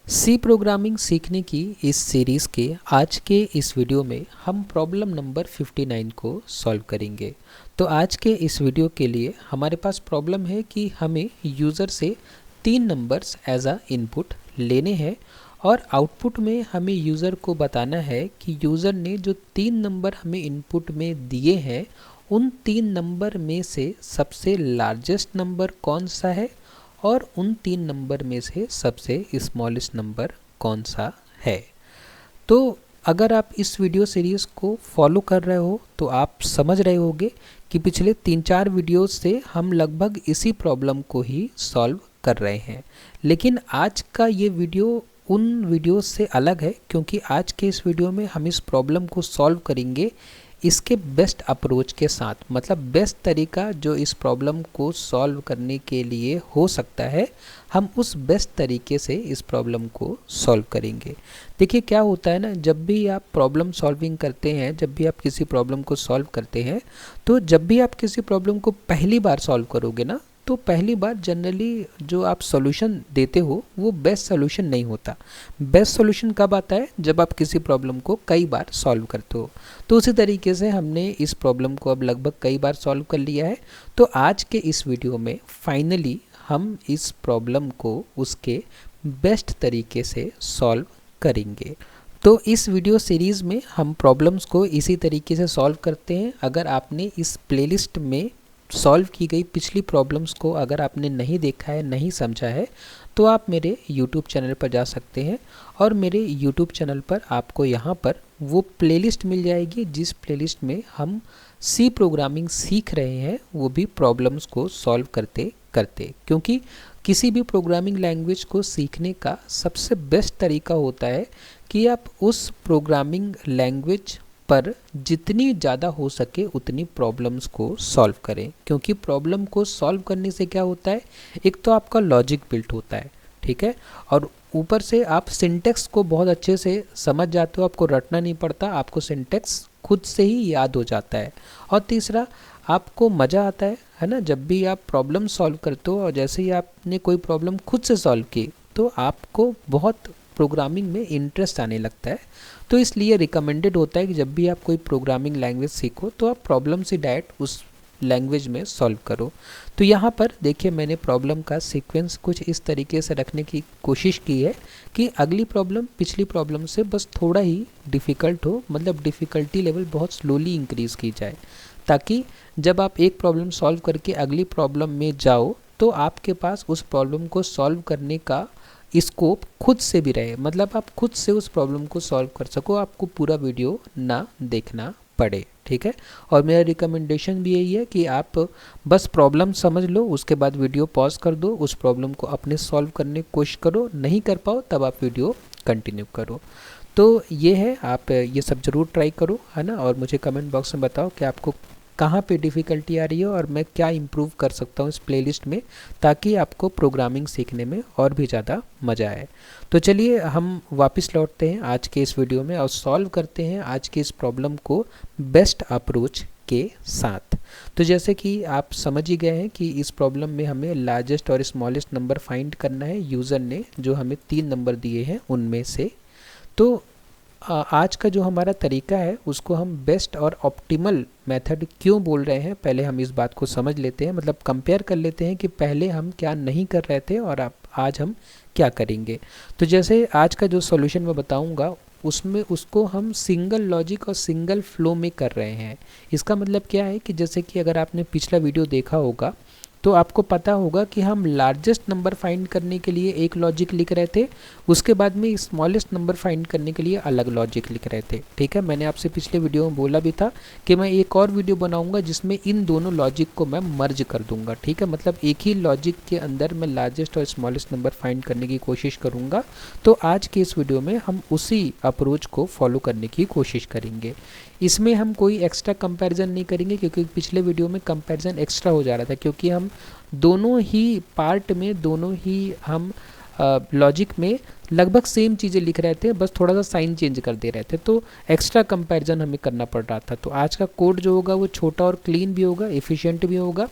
सी programming सीखने की इस सीरीज़ के आज के इस वीडियो में हम प्रॉब्लम नंबर 59 को सॉल्व करेंगे। तो आज के इस वीडियो के लिए हमारे पास प्रॉब्लम है कि हमें यूज़र से 3 नंबर्स एज अ इनपुट लेने हैं और आउटपुट में हमें यूज़र को बताना है कि यूज़र ने जो 3 नंबर हमें इनपुट में दिए हैं उन 3 नंबर में से सबसे लार्जेस्ट नंबर कौन सा है और उन 3 नंबर में से सबसे स्मॉलेस्ट नंबर कौन सा है। तो अगर आप इस वीडियो सीरीज़ को फॉलो कर रहे हो तो आप समझ रहे होंगे कि पिछले 3-4 वीडियोस से हम लगभग इसी प्रॉब्लम को ही सॉल्व कर रहे हैं। लेकिन आज का ये वीडियो उन वीडियोस से अलग है क्योंकि आज के इस वीडियो में हम इस प्रॉब्लम को सॉल्व करेंगे इसके बेस्ट अप्रोच के साथ, मतलब बेस्ट तरीका जो इस प्रॉब्लम को सॉल्व करने के लिए हो सकता है, हम उस बेस्ट तरीके से इस प्रॉब्लम को सॉल्व करेंगे। देखिए क्या होता है ना, जब भी आप प्रॉब्लम सॉल्विंग करते हैं, जब भी आप किसी प्रॉब्लम को सॉल्व करते हैं, तो जब भी आप किसी प्रॉब्लम को पहली बार सॉल्व करोगे ना, तो पहली बार जनरली जो आप सॉल्यूशन देते हो वो बेस्ट सॉल्यूशन नहीं होता। बेस्ट सॉल्यूशन कब आता है? जब आप किसी प्रॉब्लम को कई बार सॉल्व करते हो। तो उसी तरीके से हमने इस प्रॉब्लम को अब लगभग कई बार सॉल्व कर लिया है। तो आज के इस वीडियो में फाइनली हम इस प्रॉब्लम को उसके बेस्ट तरीके से सॉल्व करेंगे। तो इस वीडियो सीरीज़ में हम प्रॉब्लम्स को इसी तरीके से सॉल्व करते हैं। अगर आपने इस प्लेलिस्ट में सॉल्व की गई पिछली प्रॉब्लम्स को अगर आपने नहीं देखा है, नहीं समझा है, तो आप मेरे YouTube चैनल पर जा सकते हैं और मेरे YouTube चैनल पर आपको यहाँ पर वो प्लेलिस्ट मिल जाएगी जिस प्लेलिस्ट में हम सी प्रोग्रामिंग सीख रहे हैं, वो भी प्रॉब्लम्स को सॉल्व करते करते। क्योंकि किसी भी प्रोग्रामिंग लैंग्वेज को सीखने का सबसे बेस्ट तरीका होता है कि आप उस प्रोग्रामिंग लैंग्वेज पर जितनी ज़्यादा हो सके उतनी प्रॉब्लम्स को सॉल्व करें। क्योंकि प्रॉब्लम को सॉल्व करने से क्या होता है, एक तो आपका लॉजिक बिल्ट होता है, ठीक है, और ऊपर से आप सिंटेक्स को बहुत अच्छे से समझ जाते हो, आपको रटना नहीं पड़ता, आपको सिंटेक्स खुद से ही याद हो जाता है। और तीसरा, आपको मज़ा आता है ना, जब भी आप प्रॉब्लम सॉल्व करते हो और जैसे ही आपने कोई प्रॉब्लम खुद से सॉल्व की तो आपको बहुत प्रोग्रामिंग में इंटरेस्ट आने लगता है। तो इसलिए रिकमेंडेड होता है कि जब भी आप कोई प्रोग्रामिंग लैंग्वेज सीखो तो आप प्रॉब्लम से डायरेक्ट उस लैंग्वेज में सॉल्व करो। तो यहाँ पर देखिए मैंने प्रॉब्लम का सीक्वेंस कुछ इस तरीके से रखने की कोशिश की है कि अगली प्रॉब्लम पिछली प्रॉब्लम से बस थोड़ा ही डिफ़िकल्ट हो, मतलब डिफ़िकल्टी लेवल बहुत स्लोली इंक्रीज़ की जाए, ताकि जब आप एक प्रॉब्लम सॉल्व करके अगली प्रॉब्लम में जाओ तो आपके पास उस प्रॉब्लम को सॉल्व करने का स्कोप खुद से भी रहे, मतलब आप खुद से उस प्रॉब्लम को सॉल्व कर सको, आपको पूरा वीडियो ना देखना पड़े, ठीक है। और मेरा रिकमेंडेशन भी यही है कि आप बस प्रॉब्लम समझ लो, उसके बाद वीडियो पॉज कर दो, उस प्रॉब्लम को अपने सॉल्व करने की कोशिश करो, नहीं कर पाओ तब आप वीडियो कंटिन्यू करो। तो ये है, आप ये सब ज़रूर ट्राई करो, है ना, और मुझे कमेंट बॉक्स में बताओ कि आपको कहाँ पे डिफ़िकल्टी आ रही है और मैं क्या इम्प्रूव कर सकता हूँ इस प्लेलिस्ट में, ताकि आपको प्रोग्रामिंग सीखने में और भी ज़्यादा मज़ा आए। तो चलिए हम वापस लौटते हैं आज के इस वीडियो में और सॉल्व करते हैं आज के इस प्रॉब्लम को बेस्ट अप्रोच के साथ। तो जैसे कि आप समझ ही गए हैं कि इस प्रॉब्लम में हमें लार्जेस्ट और स्मॉलेस्ट नंबर फाइंड करना है यूज़र ने जो हमें 3 नंबर दिए हैं उनमें से। तो आज का जो हमारा तरीका है उसको हम बेस्ट और ऑप्टिमल मेथड क्यों बोल रहे हैं, पहले हम इस बात को समझ लेते हैं, मतलब कंपेयर कर लेते हैं कि पहले हम क्या नहीं कर रहे थे और अब आज हम क्या करेंगे। तो जैसे आज का जो सॉल्यूशन मैं बताऊंगा उसमें उसको हम सिंगल लॉजिक और सिंगल फ्लो में कर रहे हैं। इसका मतलब क्या है कि जैसे कि अगर आपने पिछला वीडियो देखा होगा तो आपको पता होगा कि हम लार्जेस्ट नंबर फाइंड करने के लिए एक लॉजिक लिख रहे थे, उसके बाद में स्मॉलेस्ट नंबर फाइंड करने के लिए अलग लॉजिक लिख रहे थे, ठीक है। मैंने आपसे पिछले वीडियो में बोला भी था कि मैं एक और वीडियो बनाऊंगा जिसमें इन दोनों लॉजिक को मैं मर्ज कर दूंगा, ठीक है, मतलब एक ही लॉजिक के अंदर मैं लार्जेस्ट और स्मॉलेस्ट नंबर फाइंड करने की कोशिश करूँगा। तो आज के इस वीडियो में हम उसी अप्रोच को फॉलो करने की कोशिश करेंगे। इसमें हम कोई एक्स्ट्रा कंपैरिजन नहीं करेंगे क्योंकि पिछले वीडियो में कंपैरिजन एक्स्ट्रा हो जा रहा था, क्योंकि हम दोनों ही पार्ट में दोनों ही हम लॉजिक में लगभग सेम चीज़ें लिख रहे थे, बस थोड़ा सा साइन चेंज कर दे रहे थे, तो एक्स्ट्रा कंपैरिजन हमें करना पड़ रहा था। तो आज का कोड जो होगा वो छोटा और क्लीन भी होगा, एफिशिएंट भी होगा,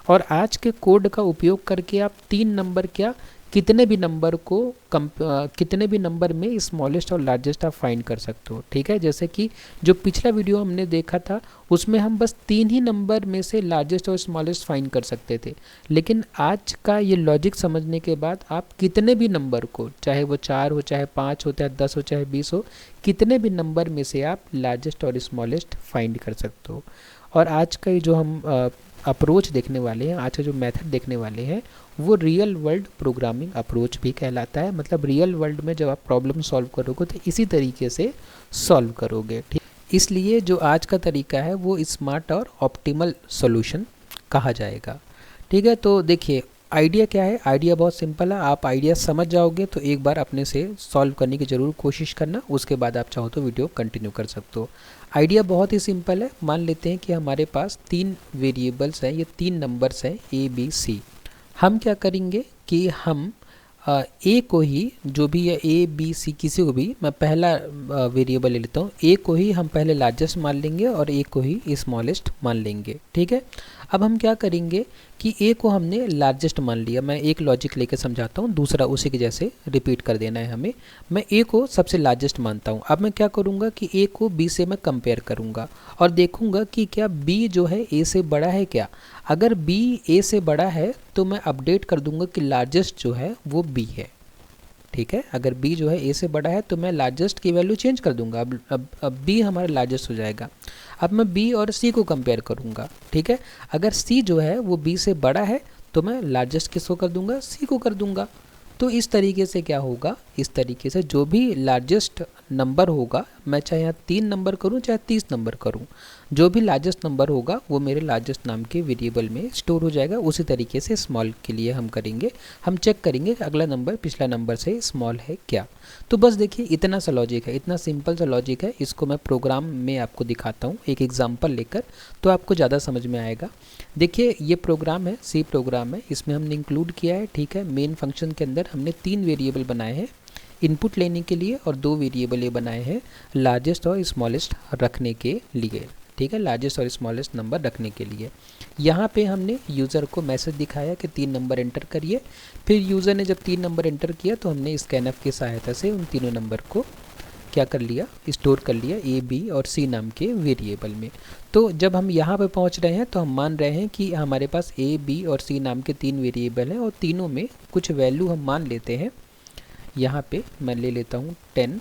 और आज के कोड का उपयोग करके आप 3 नंबर क्या कितने भी नंबर को कितने भी नंबर में स्मॉलेस्ट और लार्जेस्ट आप फाइंड कर सकते हो। ठीक है, जैसे कि जो पिछला वीडियो हमने देखा था उसमें हम बस 3 ही नंबर में से लार्जेस्ट और स्मॉलेस्ट फाइंड कर सकते थे, लेकिन आज का ये लॉजिक समझने के बाद आप कितने भी नंबर को, चाहे वो 4 हो, चाहे 5 हो, चाहे 10 हो, चाहे 20 हो, कितने भी नंबर में से आप लार्जेस्ट और स्मॉलेस्ट फाइंड कर सकते हो। और आज का ये जो हम अप्रोच देखने वाले हैं, आज का जो मेथड देखने वाले हैं, वो रियल वर्ल्ड प्रोग्रामिंग अप्रोच भी कहलाता है। मतलब रियल वर्ल्ड में जब आप प्रॉब्लम सॉल्व करोगे तो इसी तरीके से सॉल्व करोगे। ठीक, इसलिए जो आज का तरीका है वो स्मार्ट और ऑप्टिमल सॉल्यूशन कहा जाएगा। ठीक है, तो देखिए आइडिया क्या है। आइडिया बहुत सिंपल है, आप आइडिया समझ जाओगे तो एक बार अपने से सॉल्व करने की ज़रूर कोशिश करना, उसके बाद आप चाहो तो वीडियो कंटिन्यू कर सकते हो। आइडिया बहुत ही सिंपल है। मान लेते हैं कि हमारे पास 3 वेरिएबल्स हैं, ये 3 नंबर्स हैं A B C। हम क्या करेंगे कि हम ए को ही, जो भी है A B C किसी को भी, मैं पहला वेरिएबल ले लेता हूँ, ए को ही हम पहले लार्जेस्ट मान लेंगे और ए को ही स्मॉलेस्ट मान लेंगे। ठीक है, अब हम क्या करेंगे कि ए को हमने लार्जेस्ट मान लिया। मैं एक लॉजिक लेकर समझाता हूँ, दूसरा उसी के जैसे रिपीट कर देना है हमें। मैं ए को सबसे लार्जेस्ट मानता हूँ। अब मैं क्या करूँगा कि ए को बी से मैं कंपेयर करूँगा और देखूँगा कि क्या बी जो है ए से बड़ा है क्या। अगर बी ए से बड़ा है तो मैं अपडेट कर दूँगा कि लार्जेस्ट जो है वो बी है। ठीक है, अगर b जो है a से बड़ा है तो मैं लार्जेस्ट की वैल्यू चेंज कर दूंगा। अब b हमारा लार्जेस्ट हो जाएगा। अब मैं b और c को कंपेयर करूंगा। ठीक है, अगर c जो है वो b से बड़ा है तो मैं लार्जेस्ट किसको कर दूंगा, c को कर दूंगा। तो इस तरीके से क्या होगा, इस तरीके से जो भी लार्जेस्ट नंबर होगा, मैं चाहे यहाँ 3 नंबर करूँ चाहे 30 नंबर करूँ, जो भी लार्जेस्ट नंबर होगा वो मेरे लार्जेस्ट नाम के वेरिएबल में स्टोर हो जाएगा। उसी तरीके से स्मॉल के लिए हम करेंगे, हम चेक करेंगे कि अगला नंबर पिछला नंबर से स्मॉल है क्या। तो बस देखिए इतना सा लॉजिक है, इतना सिंपल सा लॉजिक है। इसको मैं प्रोग्राम में आपको दिखाता हूँ एक एग्जाम्पल लेकर, तो आपको ज़्यादा समझ में आएगा। देखिए ये प्रोग्राम है, सी प्रोग्राम है, इसमें हमने इंक्लूड किया है। ठीक है, मेन फंक्शन के अंदर हमने 3 वेरिएबल बनाए हैं इनपुट लेने के लिए और 2 वेरिएबल ये बनाए हैं लार्जेस्ट और स्मॉलेस्ट रखने के लिए। ठीक है, लार्जेस्ट और स्मॉलेस्ट नंबर रखने के लिए। यहाँ पे हमने यूज़र को मैसेज दिखाया कि 3 नंबर एंटर करिए। फिर यूज़र ने जब 3 नंबर एंटर किया तो हमने स्कैनफ की सहायता से उन तीनों नंबर को क्या कर लिया, स्टोर कर लिया ए बी और सी नाम के वेरिएबल में। तो जब हम यहाँ पे पहुँच रहे हैं तो हम मान रहे हैं कि हमारे पास ए बी और सी नाम के 3 वेरिएबल हैं और तीनों में कुछ वैल्यू हम मान लेते हैं। यहाँ पे मैं ले लेता हूँ 10,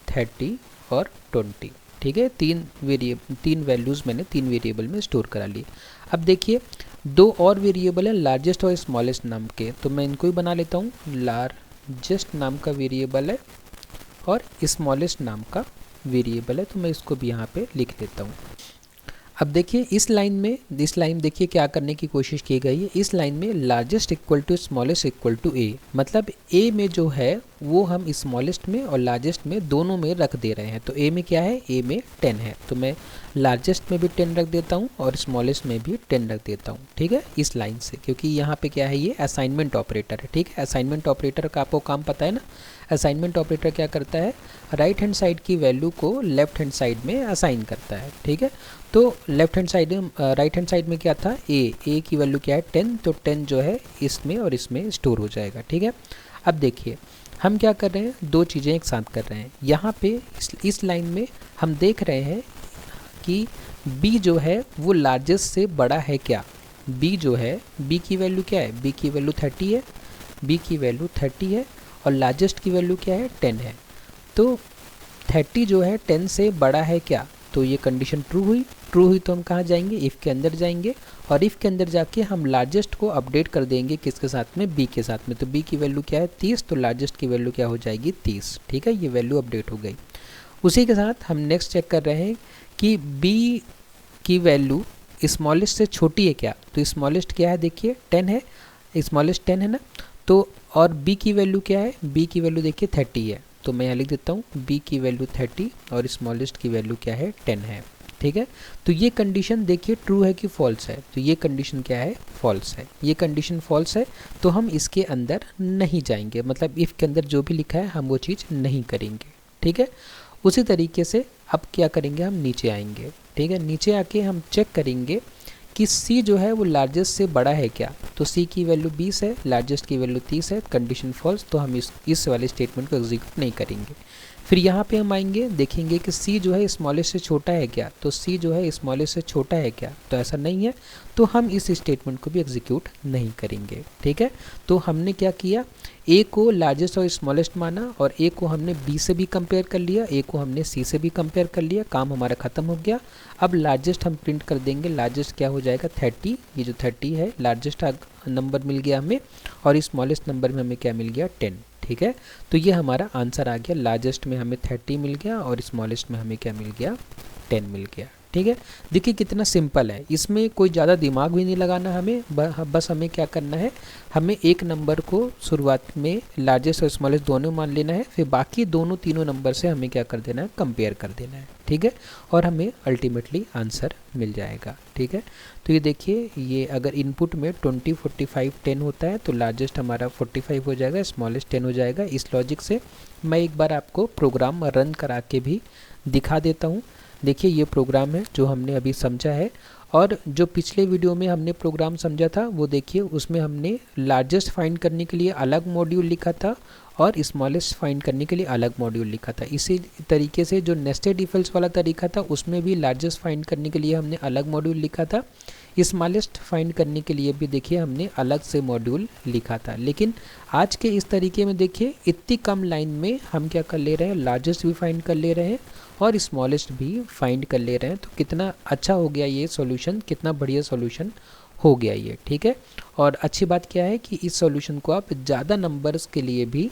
30 और 20। ठीक है, 3 वैल्यूज़ मैंने 3 वेरिएबल में स्टोर करा लिए। अब देखिए 2 और वेरिएबल हैं लार्जेस्ट और स्मॉलेस्ट नाम के, तो मैं इनको ही बना लेता हूँ। लार्जेस्ट नाम का वेरिएबल है और स्मॉलेस्ट नाम का वेरिएबल है, तो मैं इसको भी यहाँ पे लिख लेता हूँ। अब देखिए इस लाइन देखिए क्या करने की कोशिश की गई है। इस लाइन में largest equal to smallest equal to A, मतलब ए में जो है वो हम स्मॉलेस्ट में और लार्जेस्ट में दोनों में रख दे रहे हैं। तो ए में क्या है, ए में 10 है, तो मैं लार्जेस्ट में भी 10 रख देता हूँ और स्मॉलेस्ट में भी 10 रख देता हूँ। ठीक है, इस लाइन से, क्योंकि यहाँ पे क्या है, ये असाइनमेंट ऑपरेटर है। ठीक है, असाइनमेंट ऑपरेटर का आपको काम पता है ना। असाइनमेंट ऑपरेटर क्या करता है, राइट हैंड साइड की वैल्यू को लेफ्ट हैंड साइड में असाइन करता है। ठीक है, तो left hand side right hand side में क्या था, ए की वैल्यू क्या है 10, तो 10 जो है इसमें और इसमें स्टोर हो जाएगा। ठीक है, अब देखिए हम क्या कर रहे हैं, 2 चीज़ें एक साथ कर रहे हैं। यहाँ पे इस लाइन में हम देख रहे हैं कि b जो है वो लार्जेस्ट से बड़ा है क्या। b जो है, b की वैल्यू क्या है, b की वैल्यू 30 है, b की वैल्यू 30 है और लार्जेस्ट की वैल्यू क्या है, 10 है। तो 30 जो है 10 से बड़ा है क्या, तो ये कंडीशन ट्रू हुई तो हम कहाँ जाएंगे, इफ़ के अंदर जाएंगे और इफ़ के अंदर जाके हम लार्जेस्ट को अपडेट कर देंगे किसके साथ में, बी के साथ में। तो बी की वैल्यू क्या है 30, तो लार्जेस्ट की वैल्यू क्या हो जाएगी 30। ठीक है, ये वैल्यू अपडेट हो गई। उसी के साथ हम नेक्स्ट चेक कर रहे हैं कि बी की वैल्यू स्मॉलेस्ट से छोटी है क्या। तो स्मॉलेस्ट क्या है, देखिए 10 है, स्मॉलेस्ट 10 है ना। तो और बी की वैल्यू क्या है, बी की वैल्यू देखिए 30 है, तो मैं यहाँ लिख देता हूँ b की वैल्यू 30 और स्मॉलेस्ट की वैल्यू क्या है 10 है। ठीक है, तो ये कंडीशन देखिए ट्रू है कि फॉल्स है, तो ये कंडीशन क्या है, फॉल्स है। ये कंडीशन फॉल्स है तो हम इसके अंदर नहीं जाएंगे, मतलब इफ़ के अंदर जो भी लिखा है हम वो चीज़ नहीं करेंगे। ठीक है, उसी तरीके से अब क्या करेंगे, हम नीचे आएंगे। ठीक है, नीचे आके हम चेक करेंगे कि सी जो है वो लार्जेस्ट से बड़ा है क्या। तो सी की वैल्यू 20 है, लार्जेस्ट की वैल्यू 30 है, कंडीशन फॉल्स, तो हम इस वाले स्टेटमेंट को एग्जीक्यूट नहीं करेंगे। फिर यहाँ पे हम आएंगे, देखेंगे कि सी जो है स्मॉलेस्ट से छोटा है क्या। तो सी जो है स्मॉलेस्ट से छोटा है क्या, तो ऐसा नहीं है, तो हम इस स्टेटमेंट को भी एग्जीक्यूट नहीं करेंगे। ठीक है, तो हमने क्या किया, ए को लार्जेस्ट और स्मॉलेस्ट माना और ए को हमने बी से भी कंपेयर कर लिया, ए को हमने सी से भी कंपेयर कर लिया, काम हमारा ख़त्म हो गया। अब लार्जेस्ट हम प्रिंट कर देंगे, लार्जेस्ट क्या हो जाएगा 30, ये जो 30 है लार्जेस्ट नंबर मिल गया हमें, और स्मॉलेस्ट नंबर में हमें क्या मिल गया 10। ठीक है, तो ये हमारा आंसर आ गया, लार्जेस्ट में हमें 30 मिल गया और स्मॉलेस्ट में हमें क्या मिल गया 10 मिल गया। ठीक है, देखिए कितना सिंपल है, इसमें कोई ज़्यादा दिमाग भी नहीं लगाना हमें, बस हमें क्या करना है, हमें एक नंबर को शुरुआत में लार्जेस्ट और स्मॉलेस्ट दोनों मान लेना है, फिर बाकी तीनों नंबर से हमें क्या कर देना है, कंपेयर कर देना है। ठीक है, और हमें अल्टीमेटली आंसर मिल जाएगा। ठीक है, तो ये देखिए, ये अगर इनपुट में 20, 45, 10 होता है तो लार्जेस्ट हमारा 45 हो जाएगा, स्मॉलेस्ट 10 हो जाएगा। इस लॉजिक से मैं एक बार आपको प्रोग्राम रन करा के भी दिखा देता हूँ। देखिए ये प्रोग्राम है जो हमने अभी समझा है, और जो पिछले वीडियो में हमने प्रोग्राम समझा था वो देखिए, उसमें हमने लार्जेस्ट फाइंड करने के लिए अलग मॉड्यूल लिखा था और स्मॉलेस्ट फाइंड करने के लिए अलग मॉड्यूल लिखा था। इसी तरीके से जो नेस्टेड इफ एल्स वाला तरीका था उसमें भी लार्जेस्ट फाइंड करने के लिए हमने अलग मॉड्यूल लिखा था, स्मॉलेस्ट फाइंड करने के लिए भी देखिए हमने अलग से मॉड्यूल लिखा था। लेकिन आज के इस तरीके में देखिए इतनी कम लाइन में हम क्या कर ले रहे हैं, लार्जेस्ट भी फाइंड कर ले रहे हैं और स्मॉलेस्ट भी फाइंड कर ले रहे हैं। तो कितना अच्छा हो गया ये सॉल्यूशन, कितना बढ़िया सॉल्यूशन हो गया ये। ठीक है, और अच्छी बात क्या है कि इस सॉल्यूशन को आप ज़्यादा नंबर्स के लिए भी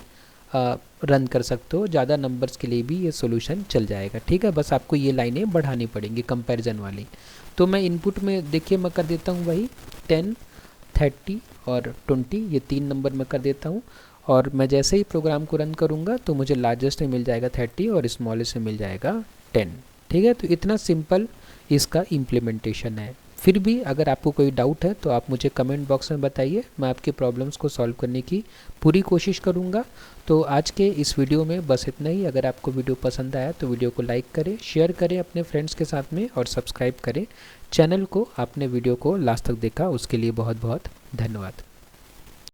रन कर सकते हो, ज़्यादा नंबर्स के लिए भी ये सॉल्यूशन चल जाएगा। ठीक है, बस आपको ये लाइनें बढ़ानी पड़ेंगी कंपैरिजन वाली। तो मैं इनपुट में देखिए मैं कर देता हूँ वही 10, 30 और 20, ये 3 नंबर मैं कर देता हूँ, और मैं जैसे ही प्रोग्राम को रन करूँगा तो मुझे लार्जेस्ट में मिल जाएगा 30 और स्मॉलेस्ट में मिल जाएगा 10। ठीक है, तो इतना सिंपल इसका इम्प्लीमेंटेशन है। फिर भी अगर आपको कोई डाउट है तो आप मुझे कमेंट बॉक्स में बताइए, मैं आपके प्रॉब्लम्स को सॉल्व करने की पूरी कोशिश करूँगा। तो आज के इस वीडियो में बस इतना ही। अगर आपको वीडियो पसंद आया तो वीडियो को लाइक करें, शेयर करें अपने फ्रेंड्स के साथ में और सब्सक्राइब करें चैनल को। आपने वीडियो को लास्ट तक देखा उसके लिए बहुत बहुत धन्यवाद।